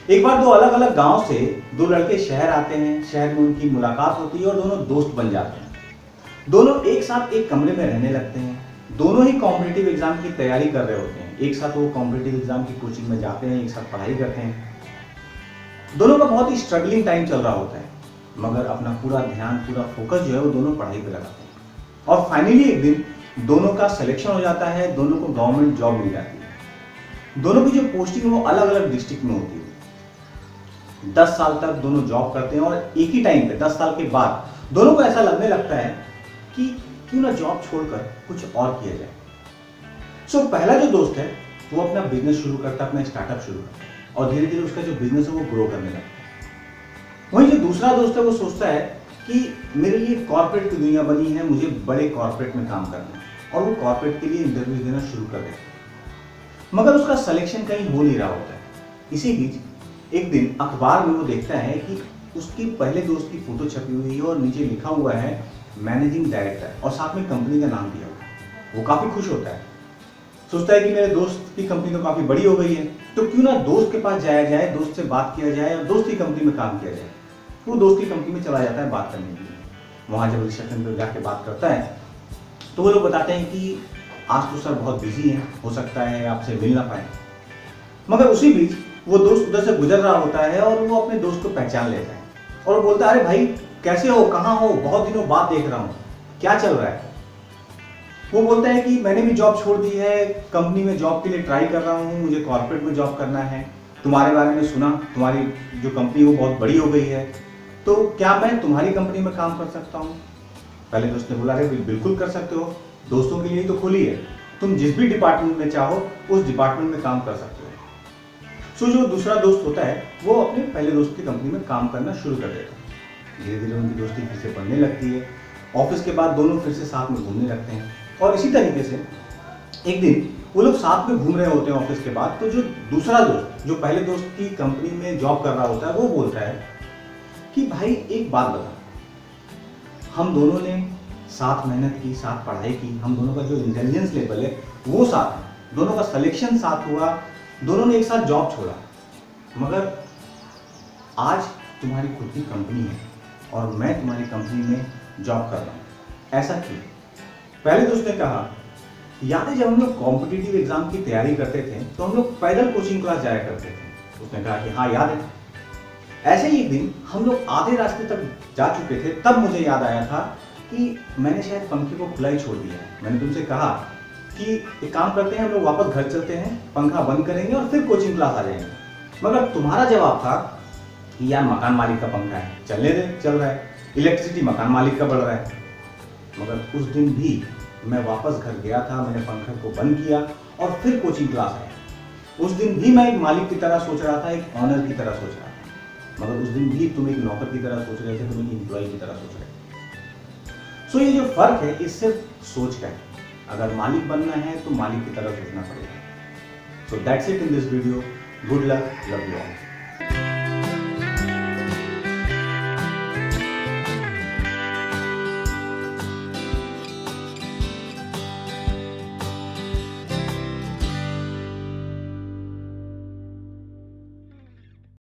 एक बार दो अलग अलग गांव से दो लड़के शहर आते हैं। शहर में उनकी मुलाकात होती है और दोनों दोस्त बन जाते हैं। दोनों एक साथ एक कमरे में रहने लगते हैं। दोनों ही कॉम्पिटिटिव एग्जाम की तैयारी कर रहे होते हैं। एक साथ वो कॉम्पिटिटिव एग्जाम की कोचिंग में जाते हैं, एक साथ पढ़ाई करते हैं। दोनों का बहुत ही स्ट्रगलिंग टाइम चल रहा होता है, मगर अपना पूरा ध्यान, पूरा फोकस जो है वो दोनों पढ़ाई पे लगाते हैं। और फाइनली एक दिन दोनों का सिलेक्शन हो जाता है, दोनों को गवर्नमेंट जॉब मिल जाती है। दोनों की जो पोस्टिंग है वो अलग अलग डिस्ट्रिक्ट में होती है। 10 साल तक दोनों जॉब करते हैं और एक ही टाइम पे 10 साल के बाद दोनों को ऐसा लगने लगता है कि क्यों ना जॉब छोड़कर कुछ और किया जाए। सो पहला जो दोस्त है वो अपना बिजनेस शुरू करता है, अपना स्टार्टअप शुरू करता है और धीरे धीरे उसका जो बिजनेस है वो ग्रो करने लगता है। वहीं जो दूसरा दोस्त है वो सोचता है कि मेरे लिए कॉर्पोरेट की दुनिया बनी है, मुझे बड़े कॉर्पोरेट में काम करना है, और वो कॉर्पोरेट के लिए इंटरव्यू देना शुरू कर देता है। मगर उसका सिलेक्शन कहीं हो नहीं रहा होता है। इसी बीच एक दिन अखबार में वो देखता है कि उसके पहले दोस्त की फोटो छपी हुई है और नीचे लिखा हुआ है मैनेजिंग डायरेक्टर, और साथ में कंपनी का नाम दिया हुआ है। वो काफी खुश होता है, सोचता है कि मेरे दोस्त की कंपनी तो काफी बड़ी हो गई है, तो क्यों ना दोस्त के पास जाया जाए, दोस्त से बात किया जाए और दोस्त की कंपनी में काम किया जाए। वो दोस्त की कंपनी में चला जाता है बात करने के लिए। वहां जब रिसेप्शन पे जाके बात करता है तो वो लोग बताते हैं कि आज तो सर बहुत बिजी हैं, हो सकता है आपसे मिल ना पाए। मगर उसी बीच वो दोस्त उधर से गुजर रहा होता है और वो अपने दोस्त को पहचान लेता है और वो बोलता है, अरे भाई कैसे हो, कहाँ हो, बहुत दिनों बाद देख रहा हूँ, क्या चल रहा है। वो बोलता है कि मैंने भी जॉब छोड़ दी है, कंपनी में जॉब के लिए ट्राई कर रहा हूँ, मुझे कॉर्पोरेट में जॉब करना है, तुम्हारे बारे में सुना, तुम्हारी जो कंपनी वो बहुत बड़ी हो गई है, तो क्या मैं तुम्हारी कंपनी में काम कर सकता हूँ। पहले दोस्त ने बोला, अरे बिल्कुल कर सकते हो, दोस्तों के लिए तो खुली है, तुम जिस भी डिपार्टमेंट में चाहो उस डिपार्टमेंट में काम कर सकते हो। सो जो दूसरा दोस्त होता है वो अपने पहले दोस्त की कंपनी में काम करना शुरू कर देता है। धीरे धीरे उनकी दोस्ती फिर से बढ़ने लगती है। ऑफिस के बाद दोनों फिर से साथ में घूमने लगते हैं और इसी तरीके से एक दिन वो लोग साथ में घूम रहे होते हैं ऑफिस के बाद, तो जो दूसरा दोस्त जो पहले दोस्त की कंपनी में जॉब कर रहा होता है वो बोलता है कि भाई एक बात बता, हम दोनों ने साथ मेहनत की, साथ पढ़ाई की, हम दोनों का जो इंटेलिजेंस लेवल है वो साथ है, दोनों का सिलेक्शन साथ हुआ, दोनों ने एक साथ जॉब छोड़ा, मगर आज तुम्हारी खुद की कंपनी है और मैं तुम्हारी कंपनी में जॉब कर रहा हूँ, ऐसा क्यों। पहले दोस्त ने कहा, याद है जब हम लोग कॉम्पिटिटिव एग्जाम की तैयारी करते थे तो हम लोग पैदल कोचिंग क्लास जाया करते थे। उसने कहा कि हाँ याद है। ऐसे ही एक दिन हम लोग आधे रास्ते तक जा चुके थे, तब मुझे याद आया था कि मैंने शायद पंखे को खुला ही छोड़ दिया है। मैंने तुमसे कहा कि एक काम करते हैं, हम लोग वापस घर चलते हैं, पंखा बंद करेंगे और फिर कोचिंग क्लास आ जाएंगे। मगर तुम्हारा जवाब था कि यार मकान मालिक का पंखा है, चलने दे, चल रहा है, इलेक्ट्रिसिटी मकान मालिक का बढ़ रहा है। मगर उस दिन भी मैं वापस घर गया था, मैंने पंखे को बंद किया और फिर कोचिंग क्लास आया। उस दिन भी मैं एक मालिक की तरह सोच रहा था, एक ऑनर की तरह सोच रहा था, मगर उस दिन भी तुम एक नौकर की तरह सोच रहे थे, तुम एक एम्प्लॉय की तरह सोच रहे थे। सो ये जो फर्क है ये सिर्फ सोच का है। अगर मालिक बनना है तो मालिक की तरह सोचना पड़ेगा। So that's it in this video. Good luck, love you all.